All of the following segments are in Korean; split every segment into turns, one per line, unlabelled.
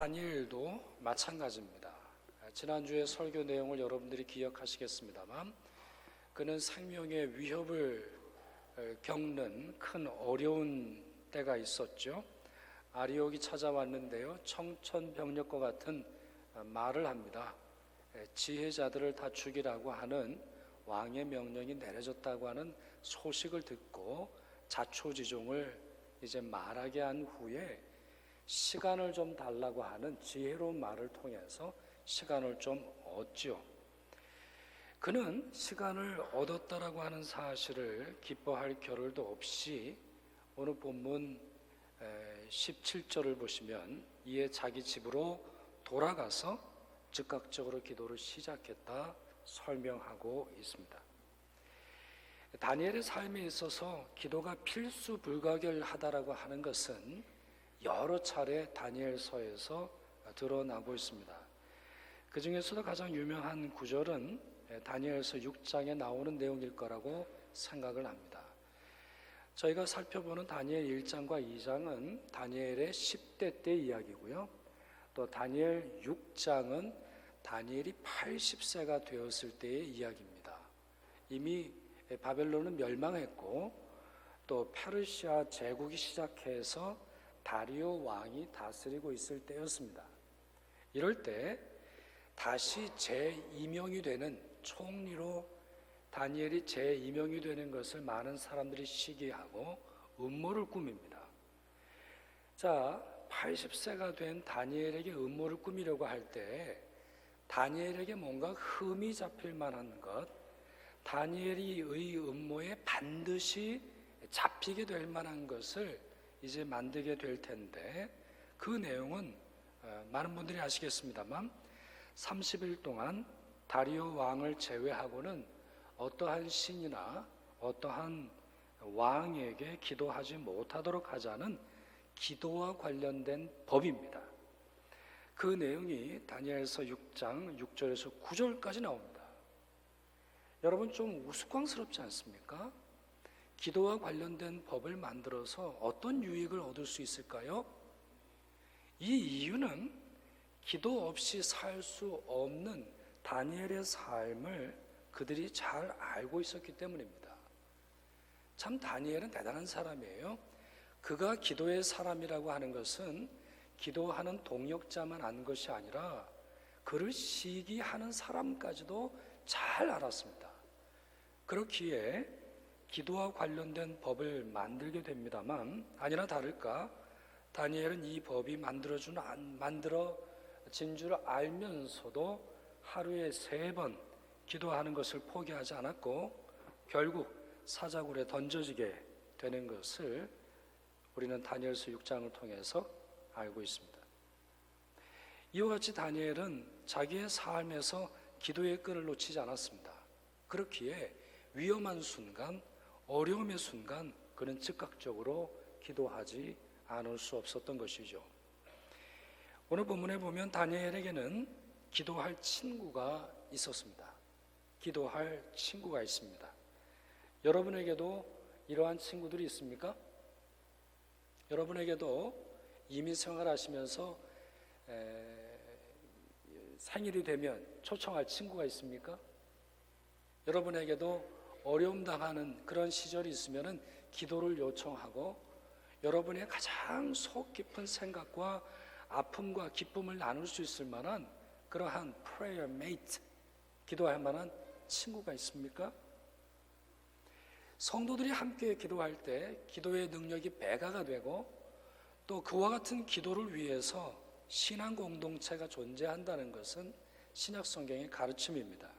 다니엘도 마찬가지입니다. 지난주의 설교 내용을 여러분들이 기억하시겠습니다만 그는 생명의 위협을 겪는 큰 어려운 때가 있었죠. 아리옥이 찾아왔는데요, 청천벽력과 같은 말을 합니다. 지혜자들을 다 죽이라고 하는 왕의 명령이 내려졌다고 하는 소식을 듣고 자초지종을 이제 말하게 한 후에 시간을 좀 달라고 하는 지혜로운 말을 통해서 시간을 좀 얻죠. 그는 시간을 얻었다라고 하는 사실을 기뻐할 겨를도 없이 오늘 본문 17절을 보시면 이에 자기 집으로 돌아가서 즉각적으로 기도를 시작했다 설명하고 있습니다. 다니엘의 삶에 있어서 기도가 필수 불가결하다라고 하는 것은 여러 차례 다니엘서에서 드러나고 있습니다. 그 중에서도 가장 유명한 구절은 다니엘서 6장에 나오는 내용일 거라고 생각을 합니다. 저희가 살펴보는 다니엘 1장과 2장은 다니엘의 10대 때 이야기고요. 또 다니엘 6장은 다니엘이 80세가 되었을 때의 이야기입니다. 이미 바벨론은 멸망했고 또 페르시아 제국이 시작해서 다리오 왕이 다스리고 있을 때였습니다. 이럴 때 다시 재임명이 되는 총리로 다니엘이 재임명이 되는 것을 많은 사람들이 시기하고 음모를 꾸밉니다. 자, 80세가 된 다니엘에게 음모를 꾸미려고 할 때 다니엘에게 뭔가 흠이 잡힐 만한 것, 다니엘의 음모에 반드시 잡히게 될 만한 것을 이제 만들게 될 텐데 그 내용은 많은 분들이 아시겠습니다만 30일 동안 다리오 왕을 제외하고는 어떠한 신이나 어떠한 왕에게 기도하지 못하도록 하자는 기도와 관련된 법입니다. 그 내용이 다니엘서 6장 6절에서 9절까지 나옵니다. 여러분 좀 우스꽝스럽지 않습니까? 기도와 관련된 법을 만들어서 어떤 유익을 얻을 수 있을까요? 이 이유는 기도 없이 살 수 없는 다니엘의 삶을 그들이 잘 알고 있었기 때문입니다. 참 다니엘은 대단한 사람이에요. 그가 기도의 사람이라고 하는 것은 기도하는 동역자만 안 것이 아니라 그를 시기하는 사람까지도 잘 알았습니다. 그렇기에 기도와 관련된 법을 만들게 됩니다만 아니나 다를까 다니엘은 이 법이 만들어진 줄 알면서도 하루에 3번 기도하는 것을 포기하지 않았고 결국 사자굴에 던져지게 되는 것을 우리는 다니엘서 6장을 통해서 알고 있습니다. 이와 같이 다니엘은 자기의 삶에서 기도의 끈을 놓치지 않았습니다. 그렇기에 위험한 순간, 어려움의 순간 그는 즉각적으로 기도하지 않을 수 없었던 것이죠. 오늘 본문에 보면 다니엘에게는 기도할 친구가 있었습니다. 기도할 친구가 있습니다. 여러분에게도 이러한 친구들이 있습니까? 여러분에게도 이민 생활하시면서 생일이 되면 초청할 친구가 있습니까? 여러분에게도 어려움 당하는 그런 시절이 있으면 기도를 요청하고 여러분의 가장 속 깊은 생각과 아픔과 기쁨을 나눌 수 있을 만한 그러한 prayer mate, 기도할 만한 친구가 있습니까? 성도들이 함께 기도할 때 기도의 능력이 배가가 되고 또 그와 같은 기도를 위해서 신앙 공동체가 존재한다는 것은 신약 성경의 가르침입니다.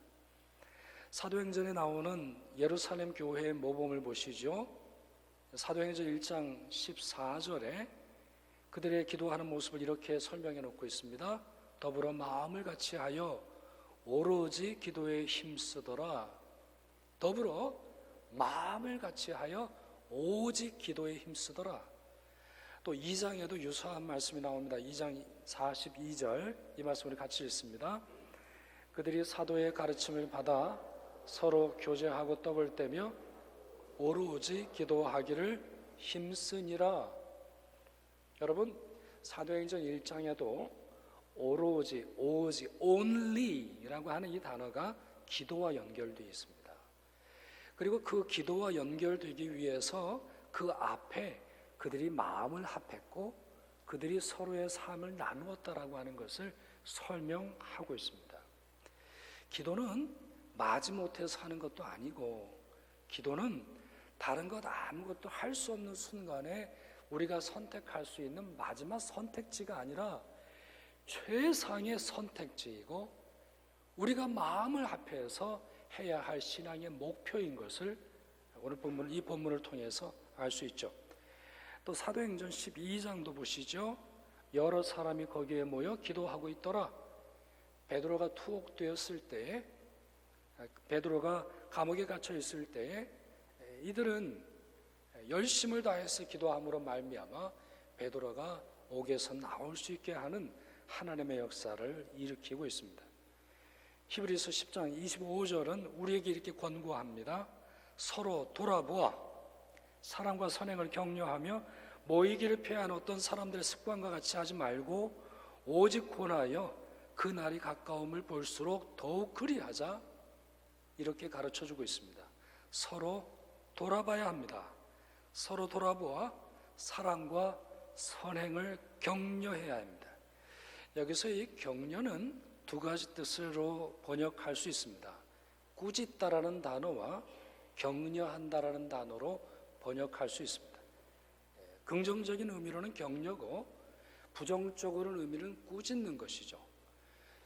사도행전에 나오는 예루살렘 교회의 모범을 보시죠. 사도행전 1장 14절에 그들의 기도하는 모습을 이렇게 설명해 놓고 있습니다. 더불어 마음을 같이하여 오로지 기도에 힘쓰더라. 더불어 마음을 같이하여 오직 기도에 힘쓰더라. 또 2장에도 유사한 말씀이 나옵니다. 2장 42절 이 말씀을 같이 읽습니다. 그들이 사도의 가르침을 받아 서로 교제하고 떡을 떼며 오로지 기도하기를 힘쓰니라. 여러분 사도행전 1장에도 오로지, 오직, only라고 하는 이 단어가 기도와 연결되어 있습니다. 그리고 그 기도와 연결되기 위해서 그 앞에 그들이 마음을 합했고 그들이 서로의 삶을 나누었다라고 하는 것을 설명하고 있습니다. 기도는 마지못해서 하는 것도 아니고, 기도는 다른 것 아무것도 할 수 없는 순간에 우리가 선택할 수 있는 마지막 선택지가 아니라 최상의 선택지이고, 우리가 마음을 합해서 해야 할 신앙의 목표인 것을 오늘 본문, 이 본문을 통해서 알 수 있죠. 또 사도행전 12장도 보시죠. 여러 사람이 거기에 모여 기도하고 있더라. 베드로가 투옥되었을 때에, 베드로가 감옥에 갇혀 있을 때에 이들은 열심을 다해서 기도함으로 말미암아 베드로가 옥에서 나올 수 있게 하는 하나님의 역사를 일으키고 있습니다. 히브리서 10장 25절은 우리에게 이렇게 권고합니다. 서로 돌아보아 사랑과 선행을 격려하며 모이기를 피한 어떤 사람들의 습관과 같이 하지 말고 오직 권하여 그 날이 가까움을 볼수록 더욱 그리하자, 이렇게 가르쳐주고 있습니다. 서로 돌아봐야 합니다. 서로 돌아보아 사랑과 선행을 격려해야 합니다. 여기서 이 격려는 두 가지 뜻으로 번역할 수 있습니다. 꾸짖다라는 단어와 격려한다라는 단어로 번역할 수 있습니다. 긍정적인 의미로는 격려고 부정적으로는 의미는 꾸짖는 것이죠.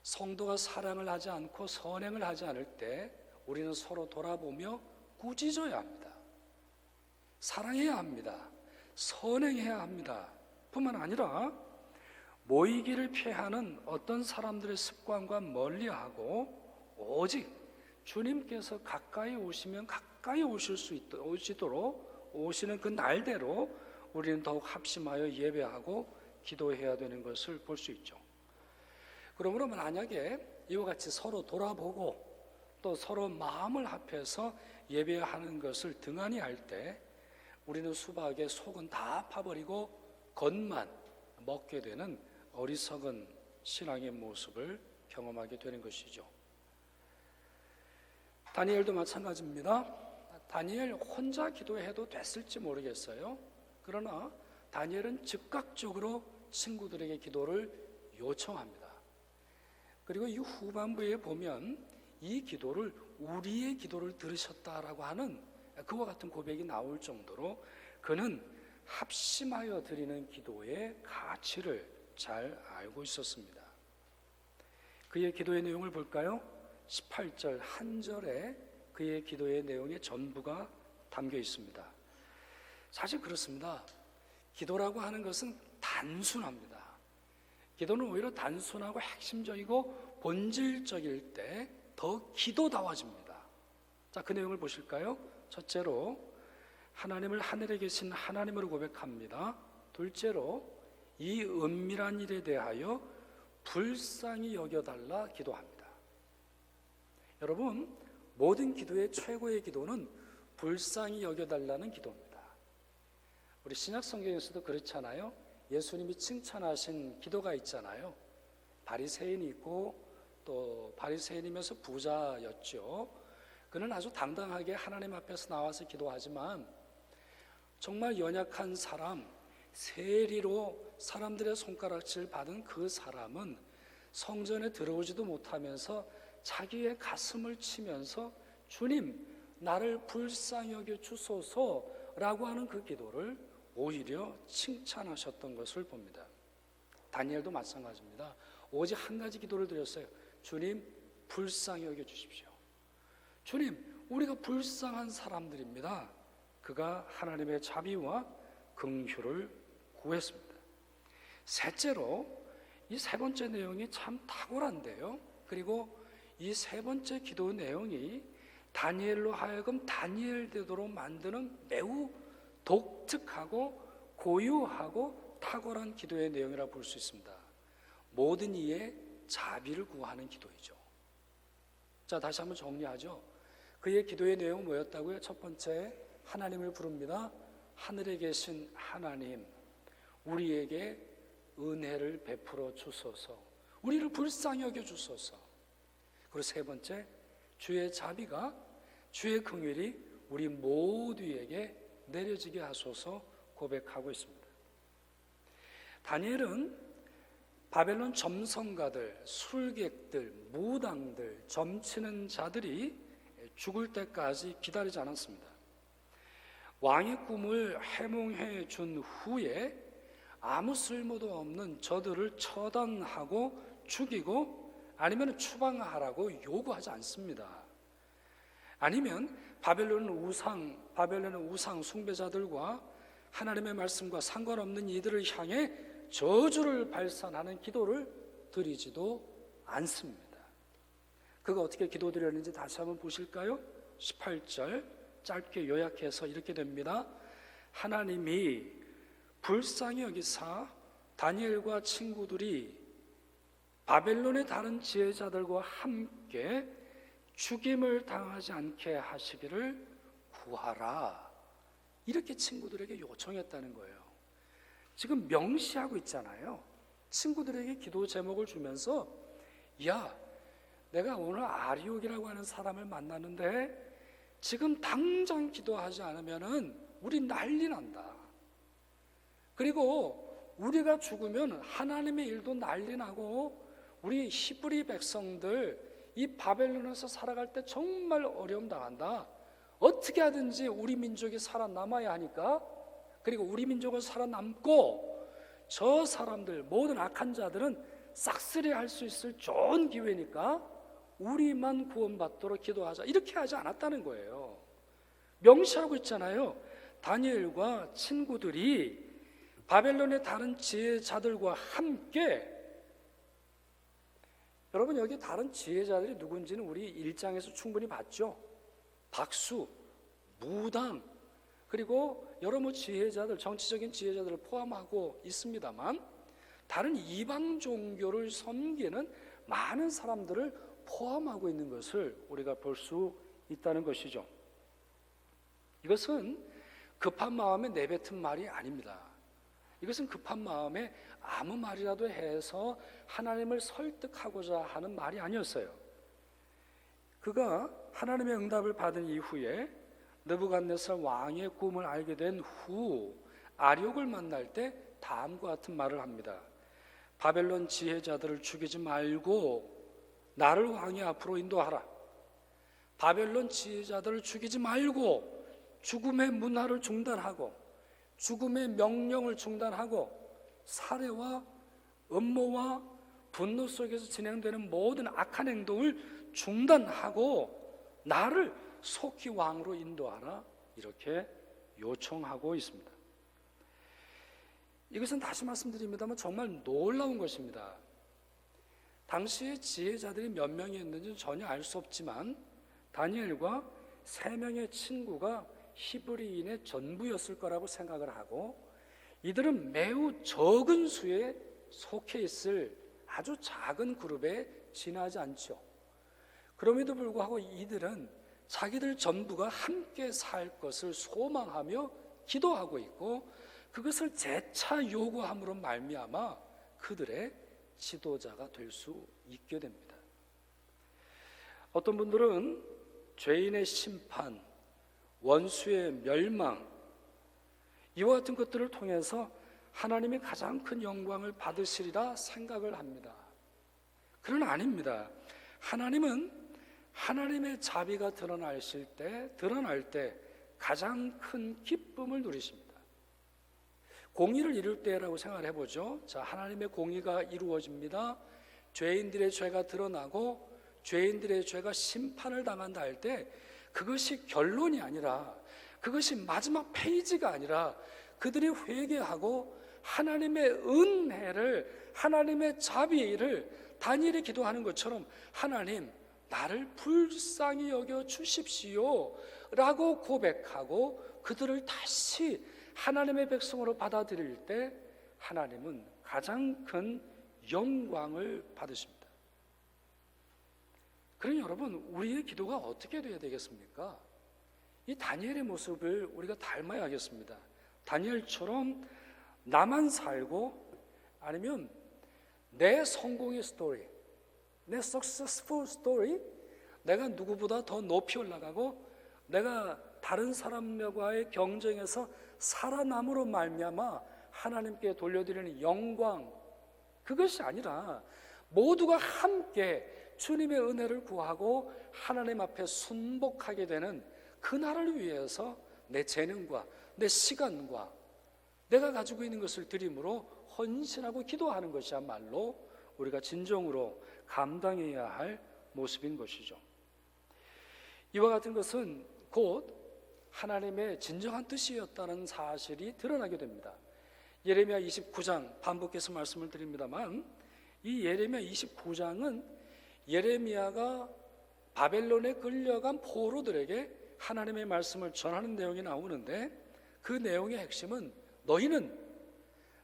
성도가 사랑을 하지 않고 선행을 하지 않을 때 우리는 서로 돌아보며 꾸짖어야 합니다. 사랑해야 합니다. 선행해야 합니다. 뿐만 아니라 모이기를 피하는 어떤 사람들의 습관과 멀리하고 오직 주님께서 가까이 오시면 가까이 오시도록 오시는 그 날대로 우리는 더욱 합심하여 예배하고 기도해야 되는 것을 볼 수 있죠. 그러므로 만약에 이와 같이 서로 돌아보고 또 서로 마음을 합해서 예배하는 것을 등한히 할 때 우리는 수박의 속은 다 파버리고 겉만 먹게 되는 어리석은 신앙의 모습을 경험하게 되는 것이죠. 다니엘도 마찬가지입니다. 다니엘 혼자 기도해도 됐을지 모르겠어요. 그러나 다니엘은 즉각적으로 친구들에게 기도를 요청합니다. 그리고 이 후반부에 보면 이 기도를 우리의 기도를 들으셨다라고 하는 그와 같은 고백이 나올 정도로 그는 합심하여 드리는 기도의 가치를 잘 알고 있었습니다. 그의 기도의 내용을 볼까요? 18절 한 절에 그의 기도의 내용의 전부가 담겨 있습니다. 사실 그렇습니다. 기도라고 하는 것은 단순합니다. 기도는 오히려 단순하고 핵심적이고 본질적일 때 더 기도다워집니다. 자, 그 내용을 보실까요? 첫째로 하나님을 하늘에 계신 하나님으로 고백합니다. 둘째로 이 은밀한 일에 대하여 불쌍히 여겨달라 기도합니다. 여러분, 모든 기도의 최고의 기도는 불쌍히 여겨달라는 기도입니다. 우리 신약 성경에서도 그렇잖아요. 예수님이 칭찬하신 기도가 있잖아요. 바리새인이 있고 또 바리새인이면서 부자였죠. 그는 아주 당당하게 하나님 앞에서 나와서 기도하지만 정말 연약한 사람, 세리로 사람들의 손가락질 받은 그 사람은 성전에 들어오지도 못하면서 자기의 가슴을 치면서 주님, 나를 불쌍히 여겨 주소서라고 하는 그 기도를 오히려 칭찬하셨던 것을 봅니다. 다니엘도 마찬가지입니다. 오직 한 가지 기도를 드렸어요. 주님, 불쌍히 여겨 주십시오. 주님, 우리가 불쌍한 사람들입니다. 그가 하나님의 자비와 긍휼을 구했습니다. 셋째로 이 세 번째 내용이 참 탁월한데요. 그리고 이 세 번째 기도 내용이 다니엘로 하여금 다니엘 되도록 만드는 매우 독특하고 고유하고 탁월한 기도의 내용이라고 볼 수 있습니다. 모든 이의 자비를 구하는 기도이죠. 자, 다시 한번 정리하죠. 그의 기도의 내용은 뭐였다고요? 첫 번째, 하나님을 부릅니다. 하늘에 계신 하나님, 우리에게 은혜를 베풀어 주소서. 우리를 불쌍히 여겨주소서. 그리고 세 번째, 주의 자비가, 주의 긍휼이 우리 모두에게 내려지게 하소서 고백하고 있습니다. 다니엘은 바벨론 점성가들, 술객들, 무당들, 점치는 자들이 죽을 때까지 기다리지 않았습니다. 왕의 꿈을 해몽해 준 후에 아무 쓸모도 없는 저들을 처단하고 죽이고 아니면 추방하라고 요구하지 않습니다. 아니면 바벨론의 우상 숭배자들과 하나님의 말씀과 상관없는 이들을 향해 저주를 발산하는 기도를 드리지도 않습니다. 그가 어떻게 기도드렸는지 다시 한번 보실까요? 18절 짧게 요약해서 이렇게 됩니다. 하나님이 불쌍히 여기사 다니엘과 친구들이 바벨론의 다른 지혜자들과 함께 죽임을 당하지 않게 하시기를 구하라. 이렇게 친구들에게 요청했다는 거예요. 지금 명시하고 있잖아요. 친구들에게 기도 제목을 주면서, 야, 내가 오늘 아리옥이라고 하는 사람을 만났는데 지금 당장 기도하지 않으면은 우리 난리 난다. 그리고 우리가 죽으면 하나님의 일도 난리 나고 우리 히브리 백성들 이 바벨론에서 살아갈 때 정말 어려움 당한다. 어떻게 하든지 우리 민족이 살아남아야 하니까, 그리고 우리 민족은 살아남고 저 사람들 모든 악한 자들은 싹쓸이 할 수 있을 좋은 기회니까 우리만 구원받도록 기도하자. 이렇게 하지 않았다는 거예요. 명시하고 있잖아요. 다니엘과 친구들이 바벨론의 다른 지혜자들과 함께, 여러분 여기 다른 지혜자들이 누군지는 우리 1장에서 충분히 봤죠. 박수, 무당, 그리고 여러 지혜자들, 정치적인 지혜자들을 포함하고 있습니다만 다른 이방 종교를 섬기는 많은 사람들을 포함하고 있는 것을 우리가 볼 수 있다는 것이죠. 이것은 급한 마음에 내뱉은 말이 아닙니다. 이것은 급한 마음에 아무 말이라도 해서 하나님을 설득하고자 하는 말이 아니었어요. 그가 하나님의 응답을 받은 이후에 느부갓네살 왕의 꿈을 알게 된 후 아리옥을 만날 때 다음과 같은 말을 합니다. 바벨론 지혜자들을 죽이지 말고 나를 왕의 앞으로 인도하라. 바벨론 지혜자들을 죽이지 말고 죽음의 문화를 중단하고 죽음의 명령을 중단하고 살해와 음모와 분노 속에서 진행되는 모든 악한 행동을 중단하고 나를 속히 왕으로 인도하라. 이렇게 요청하고 있습니다. 이것은 다시 말씀드립니다만 정말 놀라운 것입니다. 당시의 지혜자들이 몇 명이었는지는 전혀 알 수 없지만 다니엘과 3명의 친구가 히브리인의 전부였을 거라고 생각을 하고, 이들은 매우 적은 수에 속해 있을 아주 작은 그룹에 지나지 않죠. 그럼에도 불구하고 이들은 자기들 전부가 함께 살 것을 소망하며 기도하고 있고, 그것을 재차 요구함으로 말미암아 그들의 지도자가 될 수 있게 됩니다. 어떤 분들은 죄인의 심판, 원수의 멸망, 이와 같은 것들을 통해서 하나님이 가장 큰 영광을 받으시리라 생각을 합니다. 그러나 아닙니다. 하나님은 하나님의 자비가 드러날 때 가장 큰 기쁨을 누리십니다. 공의를 이룰 때라고 생각을 해보죠. 자, 하나님의 공의가 이루어집니다. 죄인들의 죄가 드러나고 죄인들의 죄가 심판을 당한다 할 때 그것이 결론이 아니라, 그것이 마지막 페이지가 아니라 그들이 회개하고 하나님의 은혜를, 하나님의 자비를 다니엘이 기도하는 것처럼 하나님 나를 불쌍히 여겨 주십시오 라고 고백하고 그들을 다시 하나님의 백성으로 받아들일 때 하나님은 가장 큰 영광을 받으십니다. 그러니 여러분, 우리의 기도가 어떻게 되어야 되겠습니까? 이 다니엘의 모습을 우리가 닮아야겠습니다. 다니엘처럼 나만 살고, 아니면 내 성공의 스토리, 내 successful story, 내가 누구보다 더 높이 올라가고 내가 다른 사람과의 경쟁에서 살아남으로 말미암아 하나님께 돌려드리는 영광, 그것이 아니라 모두가 함께 주님의 은혜를 구하고 하나님 앞에 순복하게 되는 그날을 위해서 내 재능과 내 시간과 내가 가지고 있는 것을 드림으로 헌신하고 기도하는 것이야말로 우리가 진정으로 감당해야 할 모습인 것이죠. 이와 같은 것은 곧 하나님의 진정한 뜻이었다는 사실이 드러나게 됩니다. 예레미야 29장 반복해서 말씀을 드립니다만, 이 예레미야 29장은 예레미야가 바벨론에 끌려간 포로들에게 하나님의 말씀을 전하는 내용이 나오는데, 그 내용의 핵심은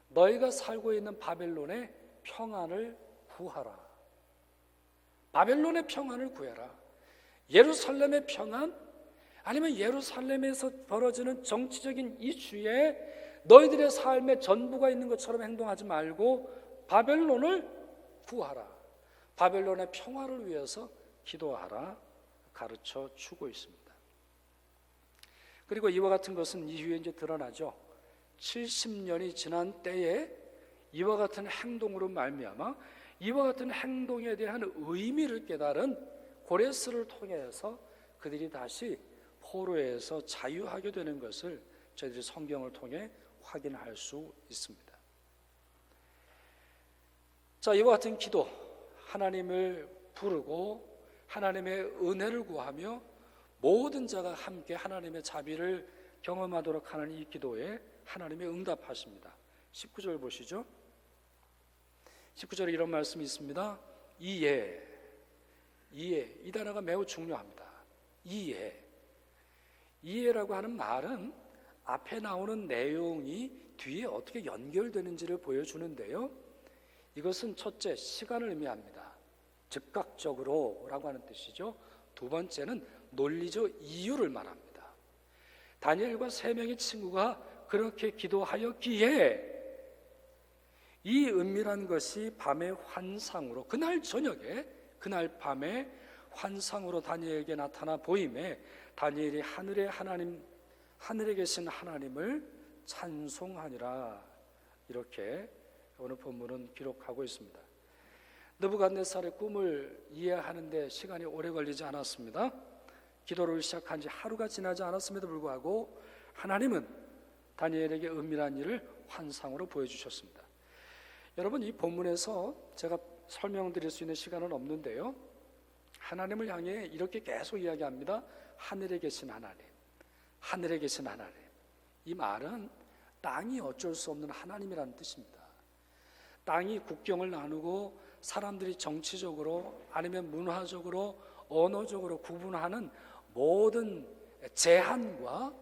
너희가 살고 있는 바벨론의 평안을 구하라. 바벨론의 평안을 구해라. 예루살렘의 평안, 아니면 예루살렘에서 벌어지는 정치적인 이슈에 너희들의 삶의 전부가 있는 것처럼 행동하지 말고 바벨론을 구하라. 바벨론의 평화를 위해서 기도하라 가르쳐 주고 있습니다. 그리고 이와 같은 것은 이후에 이제 드러나죠. 70년이 지난 때에 이와 같은 행동으로 말미암아 이와 같은 행동에 대한 의미를 깨달은 고레스를 통해서 그들이 다시 포로에서 자유하게 되는 것을 저희들이 성경을 통해 확인할 수 있습니다. 자, 이와 같은 기도, 하나님을 부르고 하나님의 은혜를 구하며 모든 자가 함께 하나님의 자비를 경험하도록 하는 이 기도에 하나님이 응답하십니다. 19절 보시죠. 19절에 이런 말씀이 있습니다. 이에, 이 단어가 매우 중요합니다. 이해라고 하는 말은 앞에 나오는 내용이 뒤에 어떻게 연결되는지를 보여주는데요, 이것은 첫째, 시간을 의미합니다. 즉각적으로 라고 하는 뜻이죠. 두 번째는 논리적 이유를 말합니다. 다니엘과 세 명의 친구가 그렇게 기도하였기에 이 은밀한 것이 밤의 환상으로, 그날 저녁에, 그날 밤에 환상으로 다니엘에게 나타나 보임에 다니엘이 하늘에 계신 하나님을 찬송하니라, 이렇게 오늘 본문은 기록하고 있습니다. 느부갓네살의 꿈을 이해하는 데 시간이 오래 걸리지 않았습니다. 기도를 시작한 지 하루가 지나지 않았음에도 불구하고 하나님은 다니엘에게 은밀한 일을 환상으로 보여주셨습니다. 여러분, 이 본문에서 제가 설명드릴 수 있는 시간은 없는데요, 하나님을 향해 이렇게 계속 이야기합니다. 하늘에 계신 하나님, 하늘에 계신 하나님. 이 말은 땅이 어쩔 수 없는 하나님이라는 뜻입니다. 땅이 국경을 나누고 사람들이 정치적으로 아니면 문화적으로 언어적으로 구분하는 모든 제한과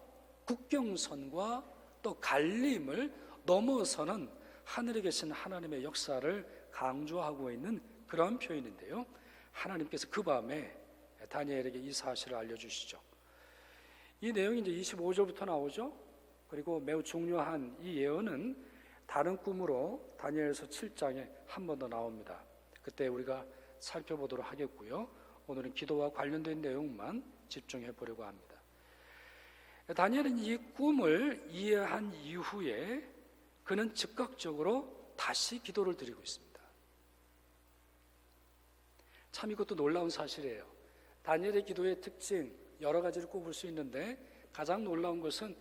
국경선과 또 갈림을 넘어서는 하늘에 계신 하나님의 역사를 강조하고 있는 그런 표현인데요, 하나님께서 그 밤에 다니엘에게 이 사실을 알려주시죠. 이 내용이 이제 25절부터 나오죠. 그리고 매우 중요한 이 예언은 다른 꿈으로 다니엘서 7장에 한 번 더 나옵니다. 그때 우리가 살펴보도록 하겠고요, 오늘은 기도와 관련된 내용만 집중해 보려고 합니다. 다니엘은 이 꿈을 이해한 이후에 그는 즉각적으로 다시 기도를 드리고 있습니다. 참 이것도 놀라운 사실이에요. 다니엘의 기도의 특징 여러 가지를 꼽을 수 있는데, 가장 놀라운 것은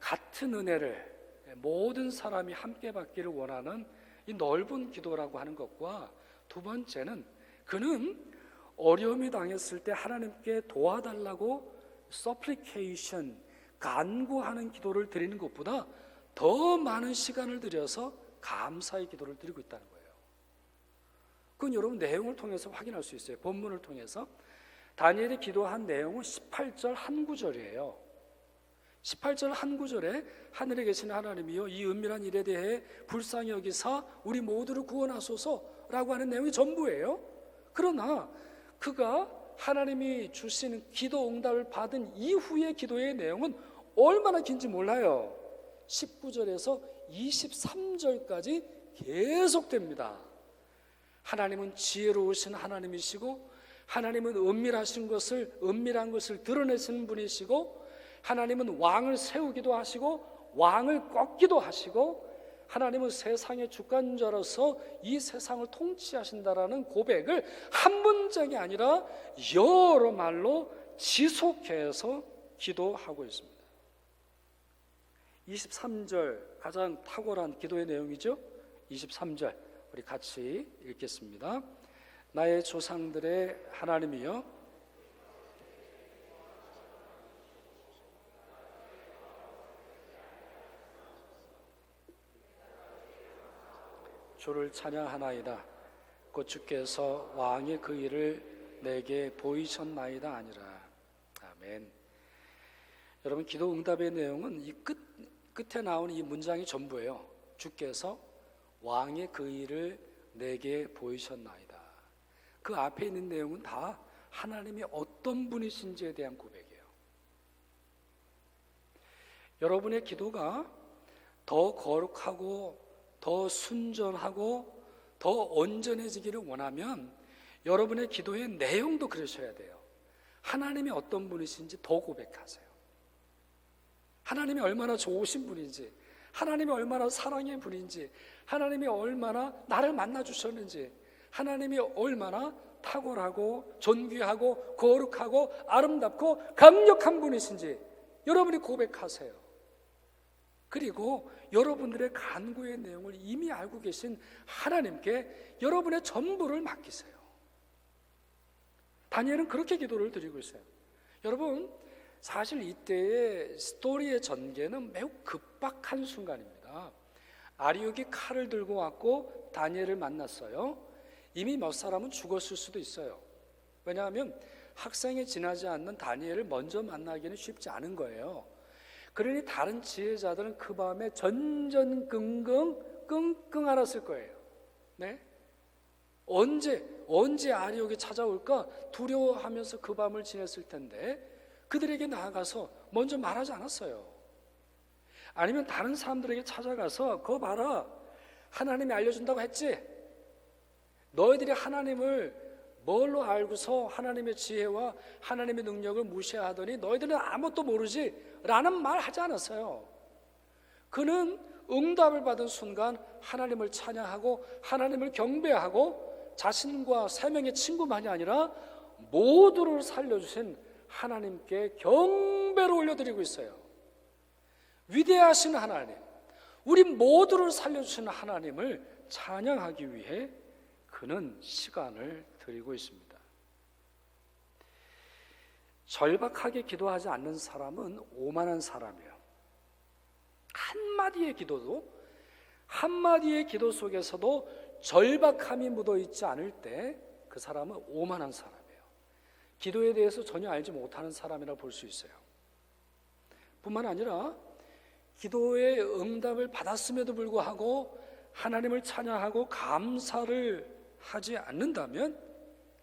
같은 은혜를 모든 사람이 함께 받기를 원하는 이 넓은 기도라고 하는 것과, 두 번째는 그는 어려움이 당했을 때 하나님께 도와달라고 supplication, 간구하는 기도를 드리는 것보다 더 많은 시간을 들여서 감사의 기도를 드리고 있다는 거예요. 그건 여러분 내용을 통해서 확인할 수 있어요. 본문을 통해서. 다니엘이 기도한 내용은 18절 한 구절이에요. 18절 한 구절에 하늘에 계신 하나님이여 이 은밀한 일에 대해 불쌍히 여기사 우리 모두를 구원하소서라고 하는 내용이 전부예요. 그러나 그가 하나님이 주시는 기도 응답을 받은 이후의 기도의 내용은 얼마나 긴지 몰라요. 19절에서 23절까지 계속됩니다. 하나님은 지혜로우신 하나님이시고, 하나님은 은밀한 것을 드러내시는 분이시고, 하나님은 왕을 세우기도 하시고 왕을 꺾기도 하시고, 하나님은 세상의 주권자로서 이 세상을 통치하신다라는 고백을 한 문장이 아니라 여러 말로 지속해서 기도하고 있습니다. 23절 가장 탁월한 기도의 내용이죠. 23절 우리 같이 읽겠습니다. 나의 조상들의 하나님이여, 주를 찬양하나이다. 곧 주께서 왕의 그 일을 내게 보이셨나이다 아니라. 아멘. 여러분, 기도 응답의 내용은 이 끝에 나오는 이 문장이 전부예요. 주께서 왕의 그 일을 내게 보이셨나이다. 그 앞에 있는 내용은 다 하나님이 어떤 분이신지에 대한 고백이에요. 여러분의 기도가 더 거룩하고 더 순전하고 더 온전해지기를 원하면 여러분의 기도의 내용도 그러셔야 돼요. 하나님이 어떤 분이신지 더 고백하세요. 하나님이 얼마나 좋으신 분인지, 하나님이 얼마나 사랑의 분인지, 하나님이 얼마나 나를 만나주셨는지, 하나님이 얼마나 탁월하고 존귀하고 거룩하고 아름답고 강력한 분이신지 여러분이 고백하세요. 그리고 여러분들의 간구의 내용을 이미 알고 계신 하나님께 여러분의 전부를 맡기세요. 다니엘은 그렇게 기도를 드리고 있어요. 여러분, 사실 이때의 스토리의 전개는 매우 급박한 순간입니다. 아리옥이 칼을 들고 왔고 다니엘을 만났어요. 이미 몇 사람은 죽었을 수도 있어요. 왜냐하면 학생에 지나지 않는 다니엘을 먼저 만나기는 쉽지 않은 거예요. 그러니 다른 지혜자들은 그 밤에 전전긍긍 끙끙 앓았을 거예요. 네? 언제 아리옥이 찾아올까 두려워하면서 그 밤을 지냈을 텐데 그들에게 나아가서 먼저 말하지 않았어요. 아니면 다른 사람들에게 찾아가서 그거 봐라, 하나님이 알려준다고 했지? 너희들이 하나님을 뭘로 알고서 하나님의 지혜와 하나님의 능력을 무시하더니 너희들은 아무것도 모르지? 라는 말 하지 않았어요. 그는 응답을 받은 순간 하나님을 찬양하고 하나님을 경배하고 자신과 세 명의 친구만이 아니라 모두를 살려주신 하나님께 경배를 올려드리고 있어요. 위대하신 하나님, 우리 모두를 살려주신 하나님을 찬양하기 위해 그는 시간을 드리고 있습니다. 절박하게 기도하지 않는 사람은 오만한 사람이에요. 한마디의 기도 속에서도 절박함이 묻어있지 않을 때 그 사람은 오만한 사람이에요. 기도에 대해서 전혀 알지 못하는 사람이라고 볼 수 있어요. 뿐만 아니라 기도의 응답을 받았음에도 불구하고 하나님을 찬양하고 감사를 하지 않는다면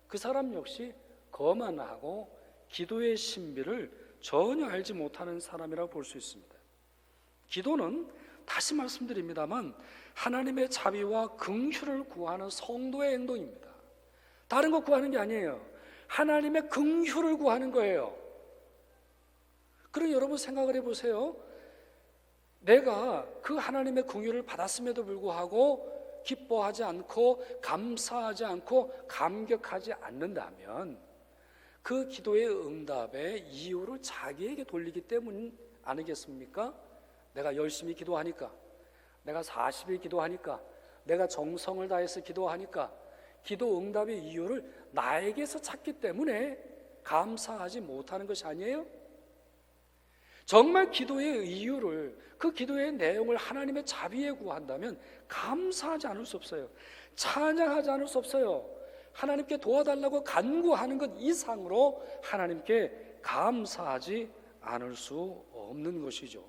그 사람 역시 거만하고 기도의 신비를 전혀 알지 못하는 사람이라고 볼 수 있습니다. 기도는 다시 말씀드립니다만 하나님의 자비와 긍휼을 구하는 성도의 행동입니다. 다른 거 구하는 게 아니에요. 하나님의 긍휼을 구하는 거예요. 그럼 여러분 생각을 해보세요. 내가 그 하나님의 긍휼을 받았음에도 불구하고 기뻐하지 않고 감사하지 않고 감격하지 않는다면 그 기도의 응답의 이유를 자기에게 돌리기 때문 아니겠습니까? 내가 열심히 기도하니까, 내가 40일 기도하니까, 내가 정성을 다해서 기도하니까 기도 응답의 이유를 나에게서 찾기 때문에 감사하지 못하는 것이 아니에요? 정말 기도의 이유를, 그 기도의 내용을 하나님의 자비에 구한다면 감사하지 않을 수 없어요. 찬양하지 않을 수 없어요. 하나님께 도와달라고 간구하는 것 이상으로 하나님께 감사하지 않을 수 없는 것이죠.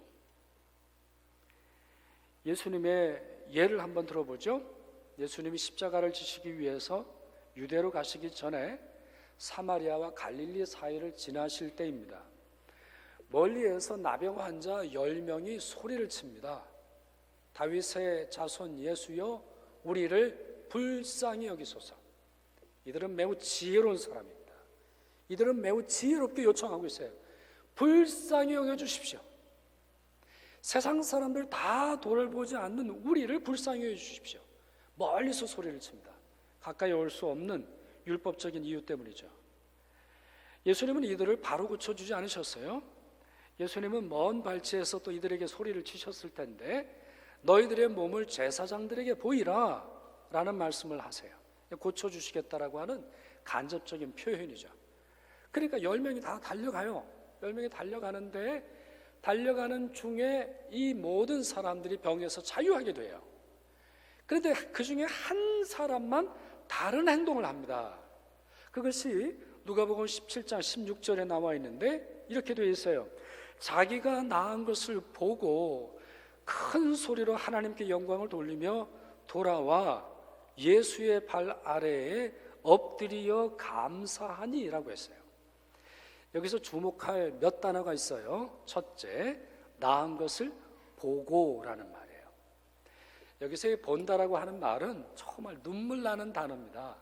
예수님의 예를 한번 들어보죠. 예수님이 십자가를 지시기 위해서 유대로 가시기 전에 사마리아와 갈릴리 사이를 지나실 때입니다. 멀리에서 나병 환자 10명이 소리를 칩니다. 다윗의 자손 예수여 우리를 불쌍히 여기소서. 이들은 매우 지혜로운 사람입니다. 이들은 매우 지혜롭게 요청하고 있어요. 불쌍히 여겨주십시오. 세상 사람들 다 돌보지 않는 우리를 불쌍히 여겨주십시오. 멀리서 소리를 칩니다. 가까이 올 수 없는 율법적인 이유 때문이죠. 예수님은 이들을 바로 고쳐주지 않으셨어요. 예수님은 먼 발치에서 또 이들에게 소리를 치셨을 텐데 너희들의 몸을 제사장들에게 보이라 라는 말씀을 하세요. 고쳐주시겠다라고 하는 간접적인 표현이죠. 그러니까 10명이 다 달려가요. 10명이 달려가는데 달려가는 중에 이 모든 사람들이 병에서 자유하게 돼요. 그런데 그 중에 한 사람만 다른 행동을 합니다. 그것이 누가복음 17장 16절에 나와 있는데 이렇게 되어 있어요. 자기가 나은 것을 보고 큰 소리로 하나님께 영광을 돌리며 돌아와 예수의 발 아래에 엎드려 감사하니 라고 했어요. 여기서 주목할 몇 단어가 있어요. 첫째, 나은 것을 보고라는 말이에요. 여기서 본다라고 하는 말은 정말 눈물 나는 단어입니다.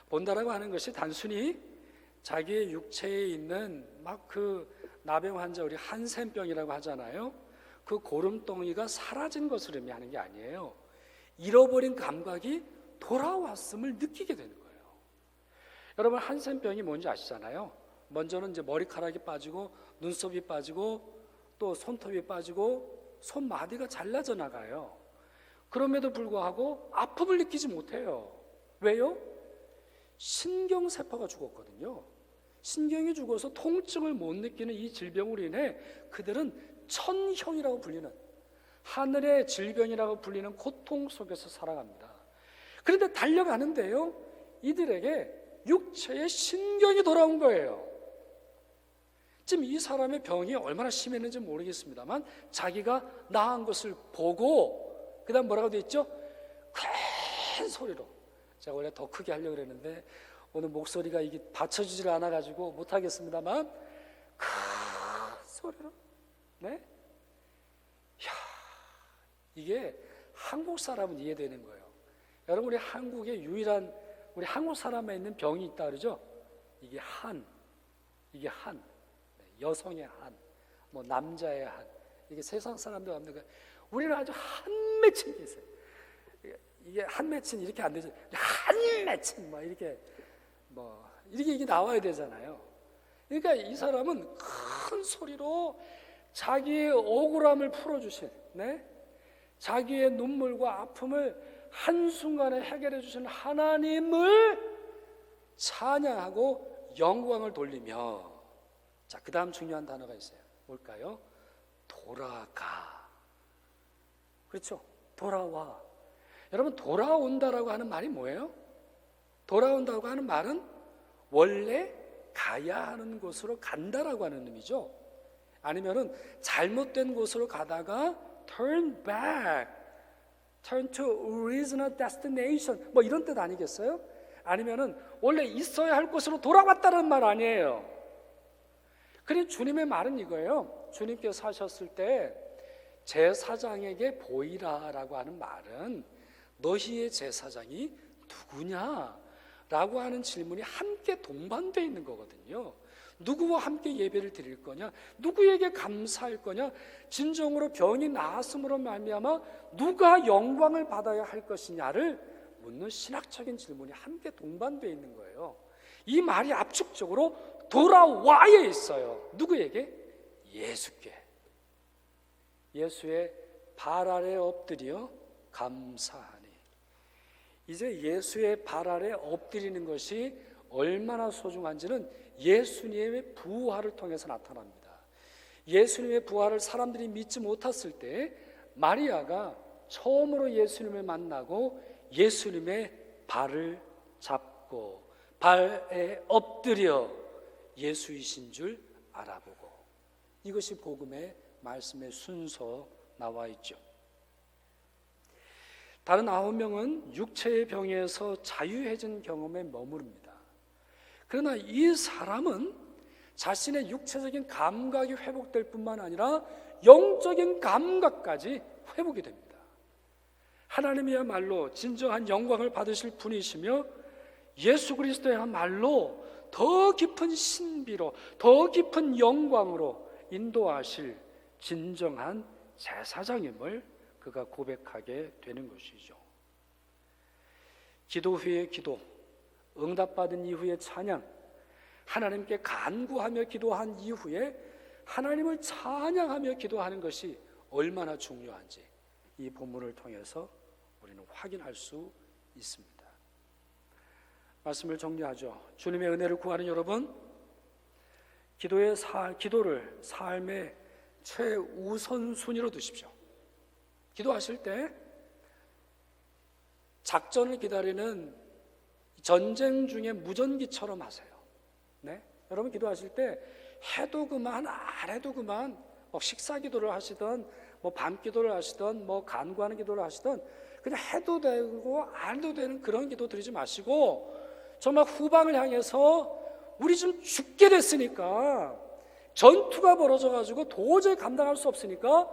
본다라고 하는 것이 단순히 자기의 육체에 있는 막 그 나병 환자, 우리 한센병이라고 하잖아요. 그 고름덩이가 사라진 것을 의미하는 게 아니에요. 잃어버린 감각이 돌아왔음을 느끼게 되는 거예요. 여러분, 한센병이 뭔지 아시잖아요. 먼저는 이제 머리카락이 빠지고 눈썹이 빠지고 또 손톱이 빠지고 손마디가 잘라져 나가요. 그럼에도 불구하고 아픔을 느끼지 못해요. 왜요? 신경세포가 죽었거든요. 신경이 죽어서 통증을 못 느끼는 이 질병으로 인해 그들은 천형이라고 불리는, 하늘의 질병이라고 불리는 고통 속에서 살아갑니다. 그런데 달려가는데요, 이들에게 육체의 신경이 돌아온 거예요. 지금 이 사람의 병이 얼마나 심했는지 모르겠습니다만 자기가 나은 것을 보고 그 다음 뭐라고 되어 있죠? 큰 소리로. 제가 원래 더 크게 하려고 그랬는데 오늘 목소리가 이게 받쳐주질 않아가지고 못하겠습니다만 큰 소리로. 네? 이야, 이게 한국 사람은 이해되는 거예요. 여러분, 우리 한국의 유일한 우리 한국 사람에 있는 병이 있다 그러죠? 이게 한, 여성의 한, 뭐 남자의 한, 이게 세상 사람들 없는 거예요. 우리는 아주 한 맺힌 게 있어요. 이게 한 맺힌 이렇게 안 되죠. 한 맺힌 뭐 이렇게 이게 나와야 되잖아요. 그러니까 이 사람은 큰 소리로 자기의 억울함을 풀어주신, 네? 자기의 눈물과 아픔을 한순간에 해결해 주신 하나님을 찬양하고 영광을 돌리며, 자, 그 다음 중요한 단어가 있어요. 뭘까요? 돌아가. 그렇죠? 돌아와. 여러분, 돌아온다라고 하는 말이 뭐예요? 돌아온다고 하는 말은 원래 가야 하는 곳으로 간다라고 하는 의미죠. 아니면은 잘못된 곳으로 가다가 turn back, turn to original destination, 뭐 이런 뜻 아니겠어요? 아니면은 원래 있어야 할 곳으로 돌아왔다는 말 아니에요. 그래, 주님의 말은 이거예요. 주님께서 하셨을 때 제사장에게 보이라라고 하는 말은 너희의 제사장이 누구냐? 라고 하는 질문이 함께 동반되어 있는 거거든요. 누구와 함께 예배를 드릴 거냐? 누구에게 감사할 거냐? 진정으로 병이 나았음으로 말미암아 누가 영광을 받아야 할 것이냐를 묻는 신학적인 질문이 함께 동반되어 있는 거예요. 이 말이 압축적으로 돌아와에 있어요. 누구에게? 예수께. 예수의 발 아래 엎드려 감사하니. 이제 예수의 발 아래 엎드리는 것이 얼마나 소중한지는 예수님의 부활을 통해서 나타납니다. 예수님의 부활을 사람들이 믿지 못했을 때 마리아가 처음으로 예수님을 만나고 예수님의 발을 잡고 발에 엎드려 예수이신 줄 알아보고, 이것이 복음의 말씀의 순서 나와 있죠. 다른 9명은 육체의 병에서 자유해진 경험에 머무릅니다. 그러나 이 사람은 자신의 육체적인 감각이 회복될 뿐만 아니라 영적인 감각까지 회복이 됩니다. 하나님이야말로 진정한 영광을 받으실 분이시며 예수 그리스도야말로 더 깊은 신비로 더 깊은 영광으로 인도하실 진정한 제사장임을 그가 고백하게 되는 것이죠. 기도 후의 기도, 응답받은 이후의 찬양, 하나님께 간구하며 기도한 이후에 하나님을 찬양하며 기도하는 것이 얼마나 중요한지 이 본문을 통해서 우리는 확인할 수 있습니다. 말씀을 정리하죠. 주님의 은혜를 구하는 여러분, 기도를 삶의 최우선순위로 두십시오. 기도하실 때 작전을 기다리는 전쟁 중에 무전기처럼 하세요. 네? 여러분 기도하실 때 해도 그만 안 해도 그만, 식사 기도를 하시던 밤 기도를 하시던 간구하는 기도를 하시던 그냥 해도 되고 안 해도 되는 그런 기도 드리지 마시고 정말 후방을 향해서 우리 지금 죽게 됐으니까, 전투가 벌어져가지고 도저히 감당할 수 없으니까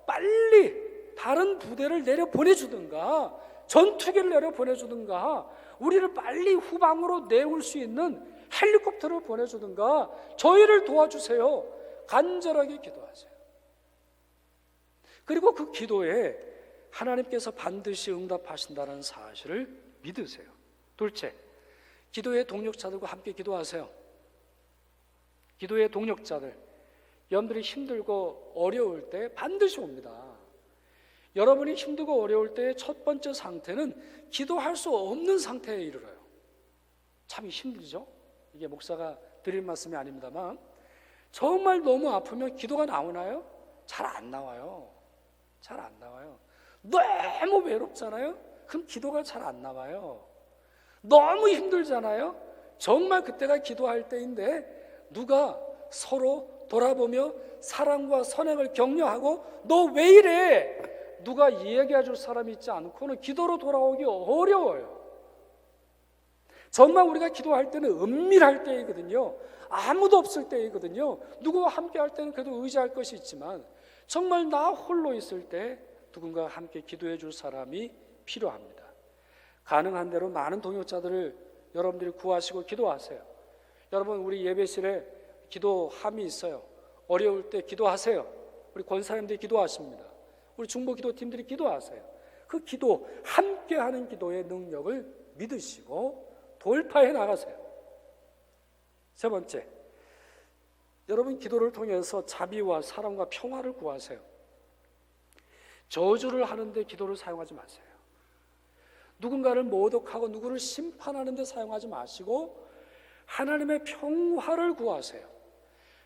빨리 다른 부대를 내려 보내주든가 전투기를 내려 보내주든가 우리를 빨리 후방으로 내올 수 있는 헬리콥터를 보내주든가 저희를 도와주세요. 간절하게 기도하세요. 그리고 그 기도에 하나님께서 반드시 응답하신다는 사실을 믿으세요. 둘째, 기도의 동력자들과 함께 기도하세요. 기도의 동력자들, 여러분들이 힘들고 어려울 때 반드시 옵니다. 여러분이 힘들고 어려울 때의 첫 번째 상태는 기도할 수 없는 상태에 이르러요. 참 힘들죠? 이게 목사가 드릴 말씀이 아닙니다만 정말 너무 아프면 기도가 나오나요? 잘 안 나와요. 잘 안 나와요. 너무 외롭잖아요? 그럼 기도가 잘 안 나와요. 너무 힘들잖아요? 정말 그때가 기도할 때인데 누가 서로 돌아보며 사랑과 선행을 격려하고 너 왜 이래? 누가 이야기해 줄 사람이 있지 않고는 기도로 돌아오기 어려워요. 정말 우리가 기도할 때는 은밀할 때이거든요. 아무도 없을 때이거든요. 누구와 함께 할 때는 그래도 의지할 것이 있지만 정말 나 홀로 있을 때 누군가와 함께 기도해 줄 사람이 필요합니다. 가능한 대로 많은 동역자들을 여러분들이 구하시고 기도하세요. 여러분 우리 예배실에 기도함이 있어요. 어려울 때 기도하세요. 우리 권사님들이 기도하십니다. 우리 중보 기도팀들이 기도하세요. 그 기도, 함께하는 기도의 능력을 믿으시고 돌파해 나가세요. 세 번째, 여러분 기도를 통해서 자비와 사랑과 평화를 구하세요. 저주를 하는데 기도를 사용하지 마세요. 누군가를 모독하고 누구를 심판하는 데 사용하지 마시고 하나님의 평화를 구하세요.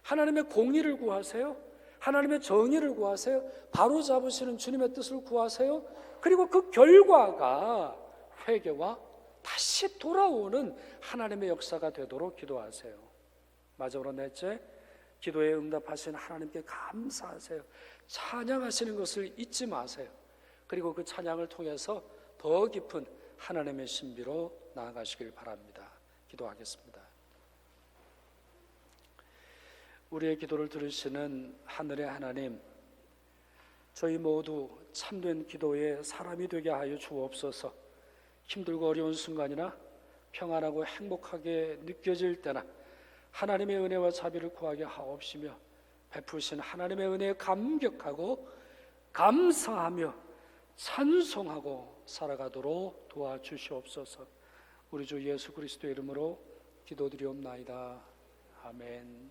하나님의 공의를 구하세요. 하나님의 정의를 구하세요. 바로 잡으시는 주님의 뜻을 구하세요. 그리고 그 결과가 회개와 다시 돌아오는 하나님의 역사가 되도록 기도하세요. 마지막으로 넷째, 기도에 응답하신 하나님께 감사하세요. 찬양하시는 것을 잊지 마세요. 그리고 그 찬양을 통해서 더 깊은 하나님의 신비로 나아가시길 바랍니다. 기도하겠습니다. 우리의 기도를 들으시는 하늘의 하나님, 저희 모두 참된 기도의 사람이 되게 하여 주옵소서. 힘들고 어려운 순간이나 평안하고 행복하게 느껴질 때나 하나님의 은혜와 자비를 구하게 하옵시며 베푸신 하나님의 은혜에 감격하고 감사하며 찬송하고 살아가도록 도와주시옵소서. 우리 주 예수 그리스도의 이름으로 기도드리옵나이다. 아멘.